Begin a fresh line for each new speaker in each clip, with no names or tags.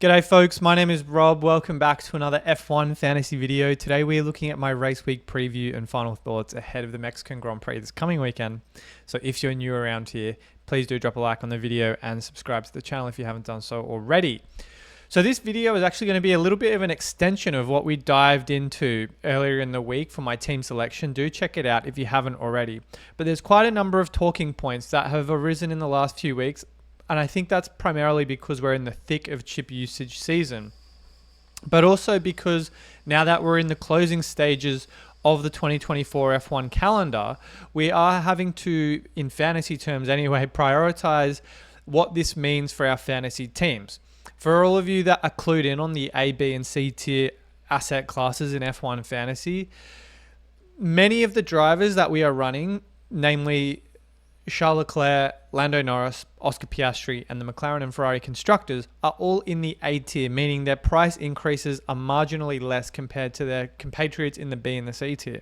G'day folks, my name is Rob. Welcome back to another F1 fantasy video. Today we are looking at my race week preview and final thoughts ahead of the Mexican Grand Prix this coming weekend. So if you're new around here, please do drop a like on the video and subscribe to the channel if you haven't done so already. So this video is actually going to be a little bit of an extension of what we dived into earlier in the week for my team selection. Do check it out if you haven't already. But there's quite a number of talking points that have arisen in the last few weeks. And I think that's primarily because we're in the thick of chip usage season, but also because now that we're in the closing stages of the 2024 F1 calendar, we are having to, in fantasy terms anyway, prioritize what this means for our fantasy teams. For all of you that are clued in on the A, B, and C tier asset classes in F1 fantasy, many of the drivers that we are running, namely Charles Leclerc, Lando Norris, Oscar Piastri, and the McLaren and Ferrari constructors are all in the A tier, meaning their price increases are marginally less compared to their compatriots in the B and the C tier.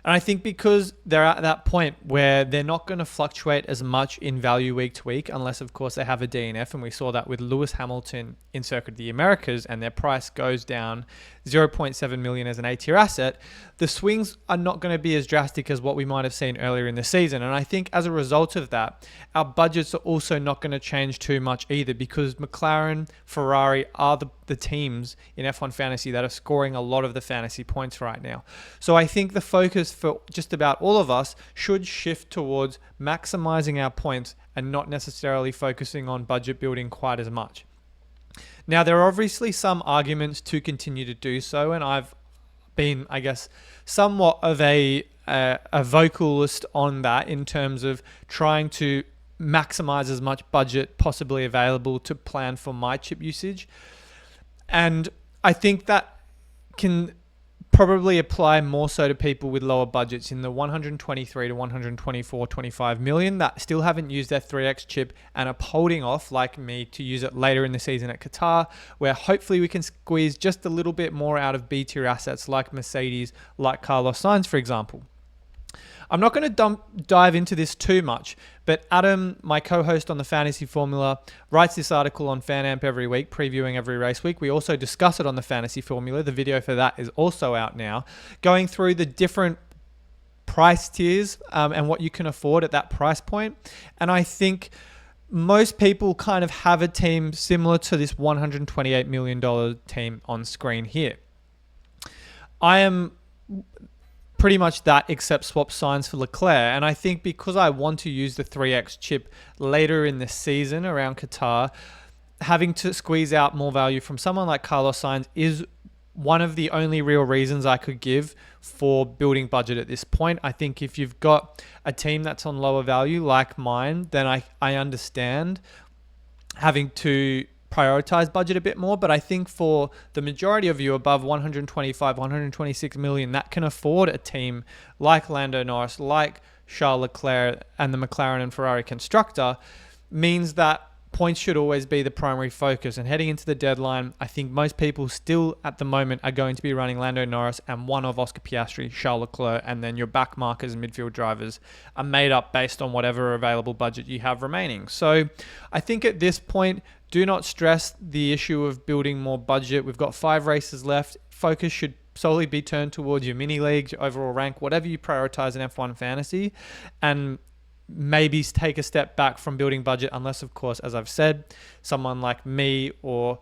And I think because they're at that point where they're not going to fluctuate as much in value week to week, unless of course they have a DNF, and we saw that with Lewis Hamilton in Circuit of the Americas, and their price goes down 0.7 million as an A tier asset, the swings are not going to be as drastic as what we might have seen earlier in the season. And I think as a result of that, our budgets are also not going to change too much either, because McLaren, Ferrari are the teams in F1 fantasy that are scoring a lot of the fantasy points right now. So I think the focus for just about all of us should shift towards maximizing our points and not necessarily focusing on budget building quite as much. Now, there are obviously some arguments to continue to do so, and I've been, I guess, somewhat of a vocalist on that in terms of trying to maximize as much budget possibly available to plan for my chip usage. And I think that can probably apply more so to people with lower budgets in the 123 to 124, 25 million that still haven't used their 3X chip and are holding off, like me, to use it later in the season at Qatar, where hopefully we can squeeze just a little bit more out of B tier assets like Mercedes, like Carlos Sainz, for example. I'm not going to dive into this too much, but Adam, my co-host on the Fantasy Formula, writes this article on FanAmp every week, previewing every race week. We also discuss it on the Fantasy Formula. The video for that is also out now, going through the different price tiers and what you can afford at that price point. And I think most people kind of have a team similar to this $128 million team on screen here. I am pretty much that, except swap Sainz for Leclerc. And I think because I want to use the 3X chip later in the season around Qatar, having to squeeze out more value from someone like Carlos Sainz is one of the only real reasons I could give for building budget at this point. I think if you've got a team that's on lower value like mine, then I understand having to prioritize budget a bit more. But I think for the majority of you above 125, 126 million that can afford a team like Lando Norris, like Charles Leclerc and the McLaren and Ferrari constructor, means that points should always be the primary focus. And heading into the deadline, I think most people still at the moment are going to be running Lando Norris and one of Oscar Piastri, Charles Leclerc, and then your back markers and midfield drivers are made up based on whatever available budget you have remaining. So I think at this point, do not stress the issue of building more budget. We've got 5 races left. Focus should solely be turned towards your mini leagues, your overall rank, whatever you prioritize in F1 fantasy, and maybe take a step back from building budget, unless, of course, as I've said, someone like me or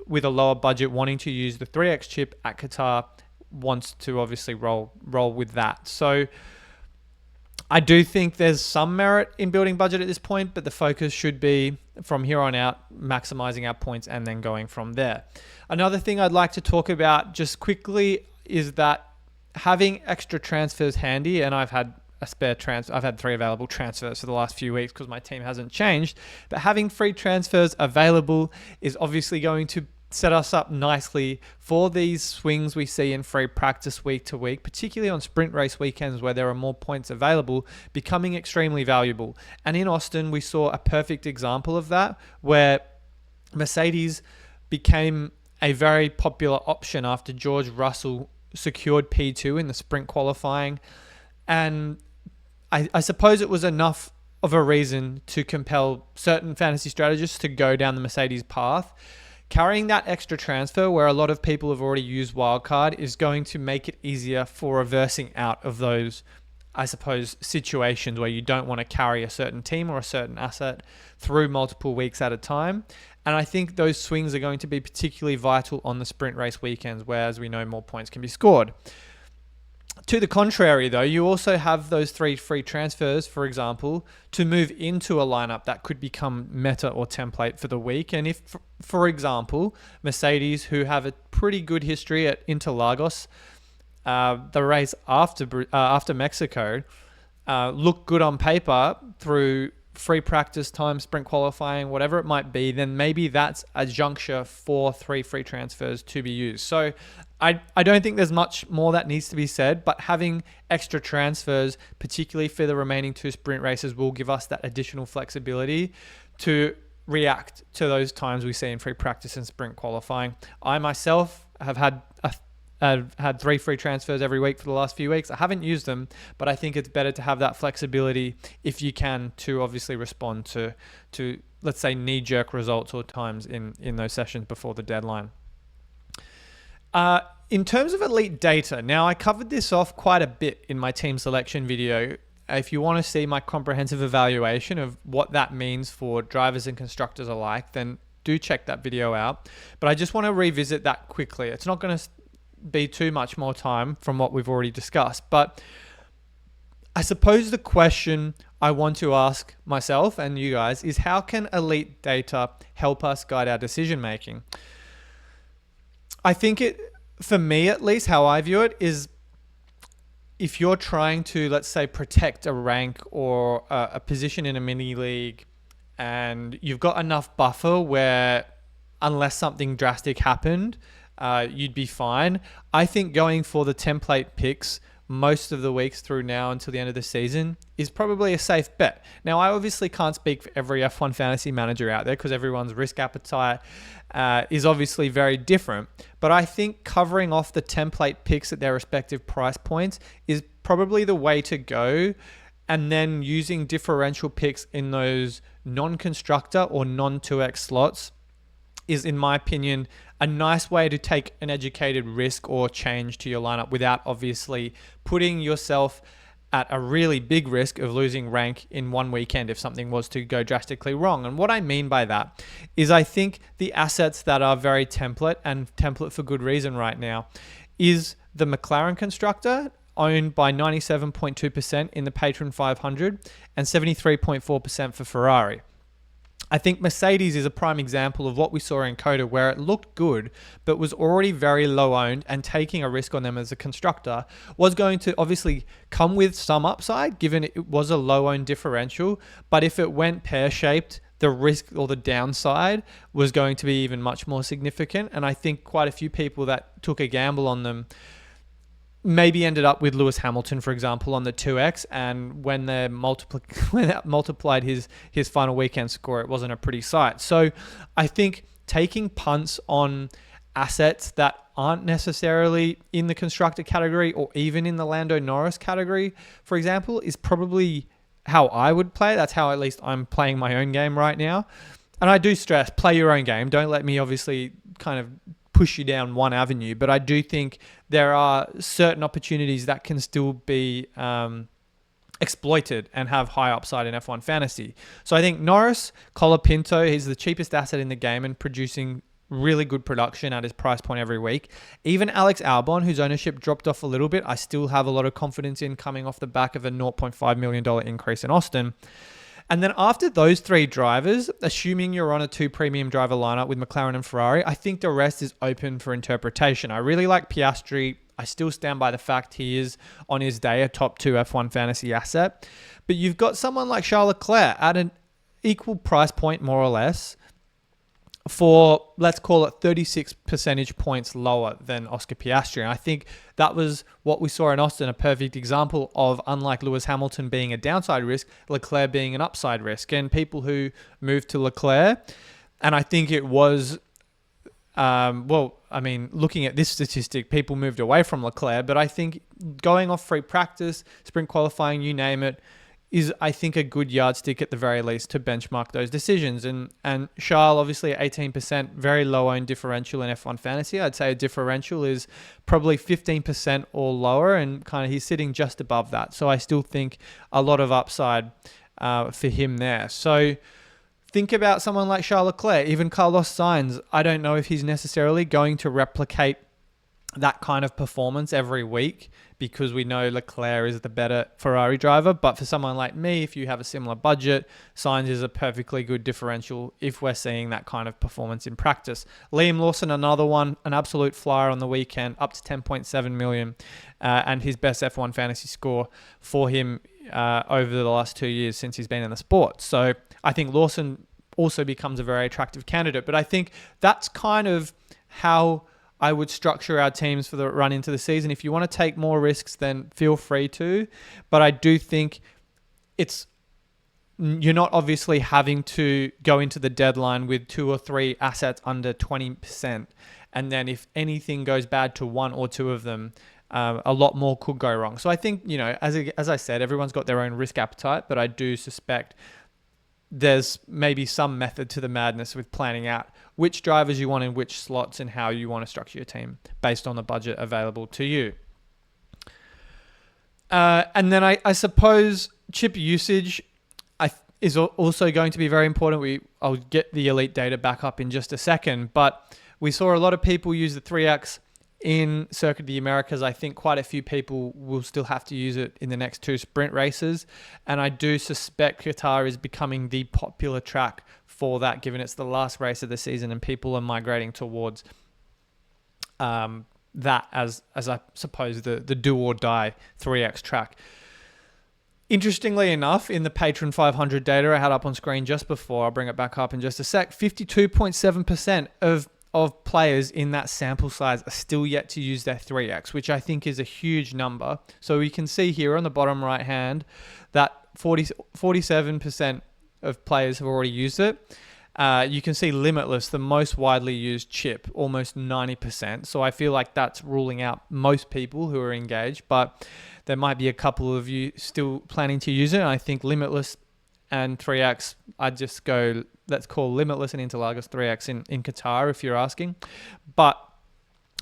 with a lower budget wanting to use the 3X chip at Qatar wants to obviously roll with that. So I do think there's some merit in building budget at this point, but the focus should be from here on out, maximizing our points and then going from there. Another thing I'd like to talk about just quickly is that having extra transfers handy, and I've had a spare transfer. I've had 3 available transfers for the last few weeks because my team hasn't changed, but having free transfers available is obviously going to set us up nicely for these swings we see in free practice week to week, particularly on sprint race weekends where there are more points available, becoming extremely valuable. And in Austin, we saw a perfect example of that, where Mercedes became a very popular option after George Russell secured P2 in the sprint qualifying. And I suppose it was enough of a reason to compel certain fantasy strategists to go down the Mercedes path. Carrying that extra transfer where a lot of people have already used wildcard is going to make it easier for reversing out of those, I suppose, situations where you don't want to carry a certain team or a certain asset through multiple weeks at a time. And I think those swings are going to be particularly vital on the sprint race weekends where, as we know, more points can be scored. To the contrary, though, you also have those 3 free transfers, for example, to move into a lineup that could become meta or template for the week. And if, for example, Mercedes, who have a pretty good history at Interlagos, the race after Mexico, look good on paper through free practice time, sprint qualifying, whatever it might be, then maybe that's a juncture for 3 free transfers to be used. So I don't think there's much more that needs to be said, but having extra transfers, particularly for the remaining 2 sprint races, will give us that additional flexibility to react to those times we see in free practice and sprint qualifying. I myself have had 3 free transfers every week for the last few weeks. I haven't used them, but I think it's better to have that flexibility if you can to obviously respond to let's say knee-jerk results or times in those sessions before the deadline. In terms of elite data, now I covered this off quite a bit in my team selection video. If you want to see my comprehensive evaluation of what that means for drivers and constructors alike, then do check that video out. But I just want to revisit that quickly. It's not going to be too much more time from what we've already discussed. But I suppose the question I want to ask myself and you guys is, how can elite data help us guide our decision making? I think for me at least, how I view it is, if you're trying to, let's say, protect a rank or a position in a mini league, and you've got enough buffer where unless something drastic happened, you'd be fine. I think going for the template picks most of the weeks through now until the end of the season is probably a safe bet. Now, I obviously can't speak for every F1 fantasy manager out there because everyone's risk appetite is obviously very different. But I think covering off the template picks at their respective price points is probably the way to go. And then using differential picks in those non-constructor or non-2x slots is, in my opinion, a nice way to take an educated risk or change to your lineup without obviously putting yourself at a really big risk of losing rank in one weekend if something was to go drastically wrong. And what I mean by that is, I think the assets that are very template, and template for good reason right now, is the McLaren constructor, owned by 97.2% in the Patron 500 and 73.4% for Ferrari. I think Mercedes is a prime example of what we saw in Coda, where it looked good, but was already very low owned, and taking a risk on them as a constructor was going to obviously come with some upside, given it was a low owned differential. But if it went pear shaped, the risk or the downside was going to be even much more significant. And I think quite a few people that took a gamble on them maybe ended up with Lewis Hamilton, for example, on the 2X, and when they multiplied his final weekend score, it wasn't a pretty sight. So I think taking punts on assets that aren't necessarily in the constructor category or even in the Lando Norris category, for example, is probably how I would play. That's how at least I'm playing my own game right now. And I do stress, play your own game. Don't let me obviously kind of push you down one avenue, but I do think there are certain opportunities that can still be exploited and have high upside in F1 fantasy. So I think Norris, Colapinto, he's the cheapest asset in the game and producing really good production at his price point every week. Even Alex Albon, whose ownership dropped off a little bit, I still have a lot of confidence in, coming off the back of a $0.5 million increase in Austin. And then after those 3 drivers, assuming you're on a 2 premium driver lineup with McLaren and Ferrari, I think the rest is open for interpretation. I really like Piastri. I still stand by the fact he is, on his day, a top 2 F1 fantasy asset. But you've got someone like Charles Leclerc at an equal price point, more or less, for, let's call it 36 percentage points lower than Oscar Piastri. And I think that was what we saw in Austin, a perfect example of, unlike Lewis Hamilton being a downside risk, Leclerc being an upside risk. And people who moved to Leclerc, and I think it was, looking at this statistic, people moved away from Leclerc, but I think going off free practice, sprint qualifying, you name it, is, I think, a good yardstick at the very least to benchmark those decisions. And Charles, obviously at 18%, very low owned differential in F1 Fantasy. I'd say a differential is probably 15% or lower, and kind of he's sitting just above that. So I still think a lot of upside for him there. So think about someone like Charles Leclerc, even Carlos Sainz. I don't know if he's necessarily going to replicate that kind of performance every week, because we know Leclerc is the better Ferrari driver. But for someone like me, if you have a similar budget, Sainz is a perfectly good differential if we're seeing that kind of performance in practice. Liam Lawson, another one, an absolute flyer on the weekend, up to 10.7 million, and his best F1 fantasy score for him over the last 2 years since he's been in the sport. So I think Lawson also becomes a very attractive candidate. But I think that's kind of how I would structure our teams for the run into the season. If you want to take more risks, then feel free to. But I do think you're not obviously having to go into the deadline with 2 or 3 assets under 20%. And then if anything goes bad to 1 or 2 of them, a lot more could go wrong. So I think, as I said, everyone's got their own risk appetite, but I do suspect there's maybe some method to the madness with planning out which drivers you want in which slots and how you want to structure your team based on the budget available to you. And then I suppose chip usage is also going to be very important. I'll get the elite data back up in just a second, but we saw a lot of people use the 3X in Circuit of the Americas. I think quite a few people will still have to use it in the next 2 sprint races. And I do suspect Qatar is becoming the popular track for that, given it's the last race of the season and people are migrating towards that as I suppose the do or die 3X track. Interestingly enough, in the Patron 500 data I had up on screen just before, I'll bring it back up in just a sec, 52.7% of players in that sample size are still yet to use their 3X, which I think is a huge number. So we can see here on the bottom right hand that 47% of players have already used it. You can see Limitless, the most widely used chip, almost 90%. So I feel like that's ruling out most people who are engaged, but there might be a couple of you still planning to use it. And I think Limitless and 3X, I'd just go, let's call Limitless and Interlagos 3X in Qatar if you're asking. But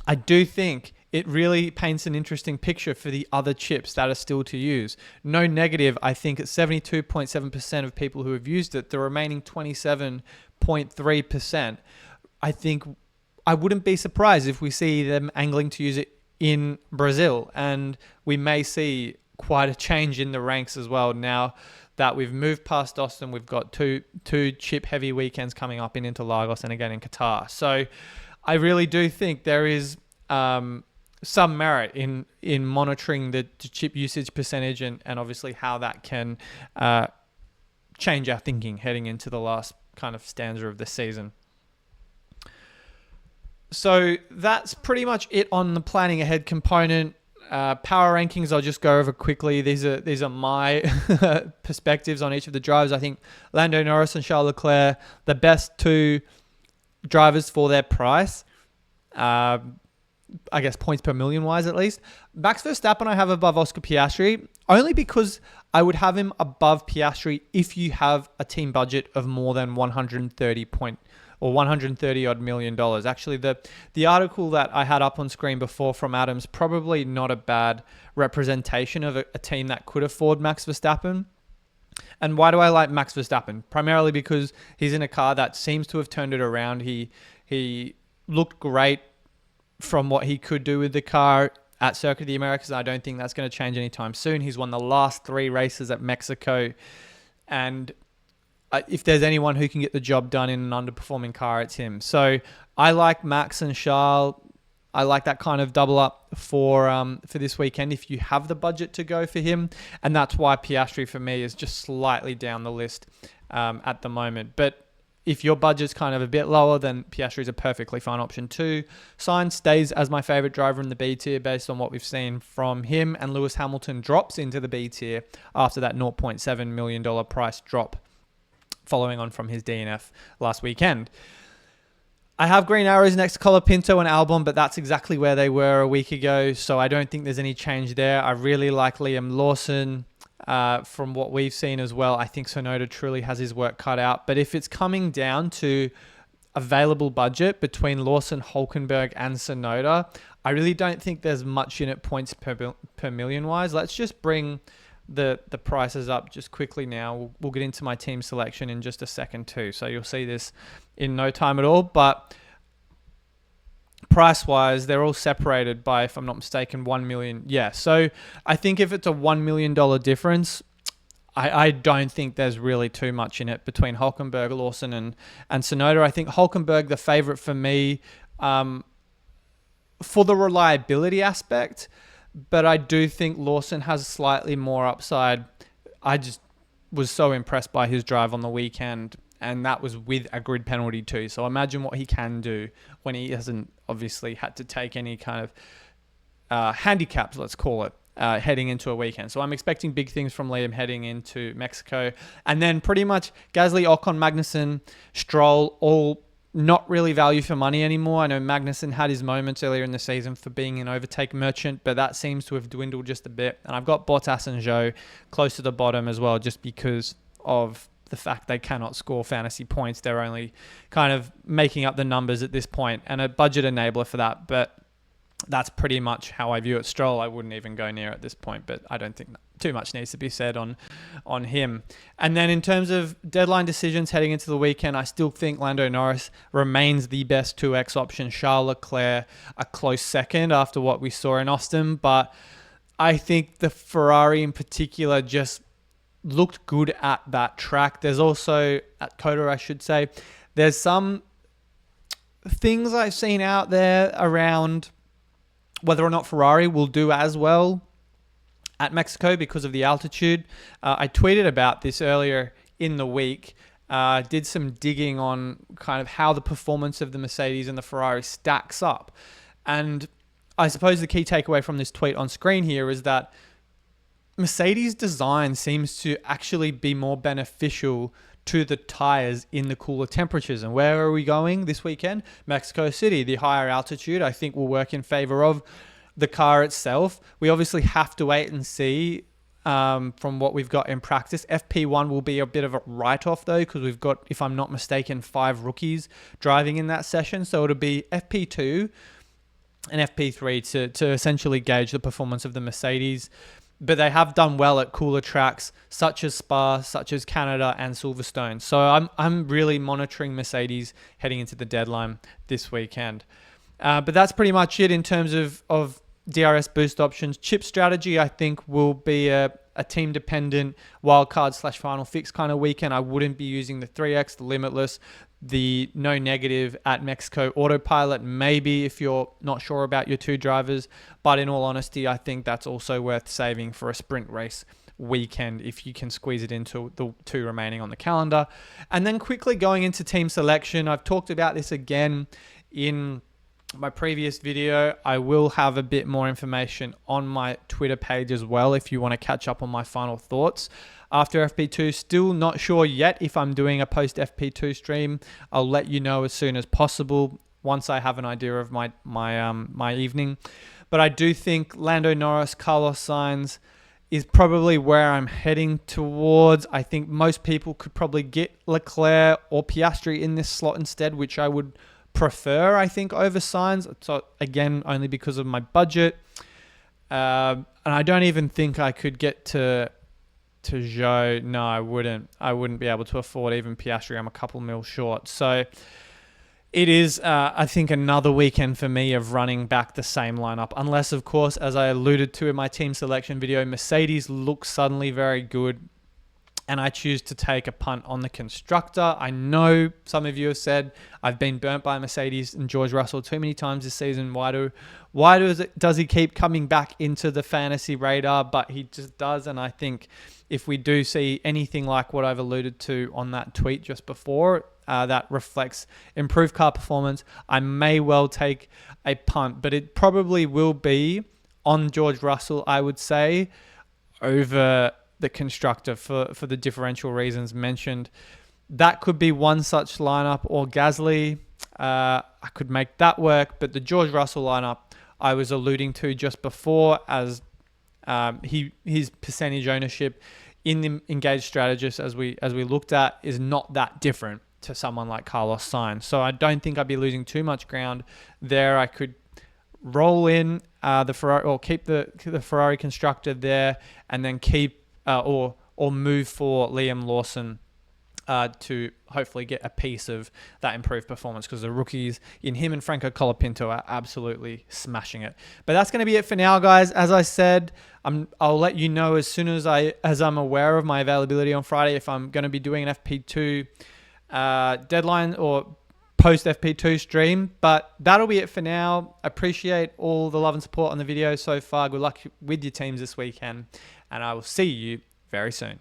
I do think it really paints an interesting picture for the other chips that are still to use. No negative, I think it's 72.7% of people who have used it. The remaining 27.3%, I think I wouldn't be surprised if we see them angling to use it in Brazil. And we may see quite a change in the ranks as well now that we've moved past Austin. We've got two chip heavy weekends coming up in Interlagos and again in Qatar. So I really do think there is some merit in monitoring the chip usage percentage and obviously how that can change our thinking heading into the last kind of stanza of the season. So that's pretty much it on the planning ahead component. Power rankings, I'll just go over quickly. These are my perspectives on each of the drivers. I think Lando Norris and Charles Leclerc, the best 2 drivers for their price. I guess points per million wise at least. Max Verstappen I have above Oscar Piastri, only because I would have him above Piastri if you have a team budget of more than 130 odd $130 million. Actually, the article that I had up on screen before from Adam's probably not a bad representation of a team that could afford Max Verstappen. And why do I like Max Verstappen? Primarily because he's in a car that seems to have turned it around. He looked great from what he could do with the car at Circuit of the Americas. I don't think that's going to change anytime soon. He's won the last 3 races at Mexico. And if there's anyone who can get the job done in an underperforming car, it's him. So I like Max and Charles. I like that kind of double up for this weekend if you have the budget to go for him. And that's why Piastri for me is just slightly down the list at the moment. But if your budget's kind of a bit lower, then Piastri is a perfectly fine option too. Sainz stays as my favorite driver in the B tier based on what we've seen from him. And Lewis Hamilton drops into the B tier after that $0.7 million price drop following on from his DNF last weekend. I have green arrows next to Colapinto and Albon, but that's exactly where they were a week ago, so I don't think there's any change there. I really like Liam Lawson. from what we've seen as well. I think Tsunoda truly has his work cut out. But if it's coming down to available budget between Lawson, Hulkenberg, and Tsunoda, I really don't think there's much in it points per million wise. Let's just bring the prices up just quickly now. We'll get into my team selection in just a second too. So you'll see this in no time at all. But price-wise, they're all separated by, if I'm not mistaken, 1 million. Yeah, so I think if it's a $1 million difference, I don't think there's really too much in it between Hulkenberg, Lawson, and Tsunoda. I think Hulkenberg, the favorite for me, for the reliability aspect, but I do think Lawson has slightly more upside. I just was so impressed by his drive on the weekend, and that was with a grid penalty too. So imagine what he can do when he hasn't obviously had to take any kind of handicaps, let's call it, heading into a weekend. So I'm expecting big things from Liam heading into Mexico. And then pretty much Gasly, Ocon, Magnussen, Stroll, all not really value for money anymore. I know Magnussen had his moments earlier in the season for being an overtake merchant, but that seems to have dwindled just a bit. And I've got Bottas and Zhou close to the bottom as well, just because of the fact they cannot score fantasy points. They're only kind of making up the numbers at this point, and a budget enabler for that. But that's pretty much how I view it. Stroll, I wouldn't even go near at this point, but I don't think too much needs to be said on him. And then in terms of deadline decisions heading into the weekend, I still think Lando Norris remains the best 2X option. Charles Leclerc a close second after what we saw in Austin, but I think the Ferrari in particular just looked good at that track. There's also, at COTA I should say, there's some things I've seen out there around whether or not Ferrari will do as well at Mexico because of the altitude. I tweeted about this earlier in the week, did some digging on kind of how the performance of the Mercedes and the Ferrari stacks up. And I suppose the key takeaway from this tweet on screen here is that Mercedes design seems to actually be more beneficial to the tires in the cooler temperatures. And where are we going this weekend? Mexico City. The higher altitude, I think, will work in favor of the car itself. We obviously have to wait and see from what we've got in practice. FP1 will be a bit of a write-off though, because we've got, if I'm not mistaken, 5 rookies driving in that session. So it'll be FP2 and FP3 to essentially gauge the performance of the Mercedes. But they have done well at cooler tracks such as Spa, such as Canada and Silverstone. So I'm really monitoring Mercedes heading into the deadline this weekend. But that's pretty much it in terms of DRS boost options. Chip strategy, I think, will be a team-dependent wildcard/final fix kind of weekend. I wouldn't be using the 3X, the Limitless, the no negative at Mexico autopilot, maybe if you're not sure about your 2 drivers. But in all honesty, I think that's also worth saving for a sprint race weekend if you can squeeze it into the 2 remaining on the calendar. And then quickly going into team selection, I've talked about this again in my previous video. I will have a bit more information on my Twitter page as well if you want to catch up on my final thoughts after FP2. Still not sure yet if I'm doing a post FP2 stream. I'll let you know as soon as possible once I have an idea of my evening. But I do think Lando Norris, Carlos Sainz is probably where I'm heading towards. I think most people could probably get Leclerc or Piastri in this slot instead, which I would prefer, I think, over Sainz. So again, only because of my budget. And I don't even think I could get to Zhou. No, I wouldn't. I wouldn't be able to afford even Piastri. I'm a couple mil short. So it is, I think, another weekend for me of running back the same lineup. Unless, of course, as I alluded to in my team selection video, Mercedes looks suddenly very good and I choose to take a punt on the constructor. I know some of you have said I've been burnt by Mercedes and George Russell too many times this season. Why does he keep coming back into the fantasy radar? But he just does. And I think if we do see anything like what I've alluded to on that tweet just before, that reflects improved car performance, I may well take a punt. But it probably will be on George Russell, I would say, over the constructor for the differential reasons mentioned. That could be one such lineup, or Gasly. I could make that work, but the George Russell lineup I was alluding to just before as His percentage ownership in the engaged strategist, as we looked at, is not that different to someone like Carlos Sainz. So I don't think I'd be losing too much ground there. I could roll in the Ferrari, or keep the Ferrari constructor there, and then keep or move for Liam Lawson to hopefully get a piece of that improved performance, because the rookies in him and Franco Colapinto are absolutely smashing it. But that's going to be it for now, guys. As I said, I'll let you know as soon as I'm aware of my availability on Friday, if I'm going to be doing an FP2 deadline or post FP2 stream. But that'll be it for now. Appreciate all the love and support on the video so far. Good luck with your teams this weekend, and I will see you very soon.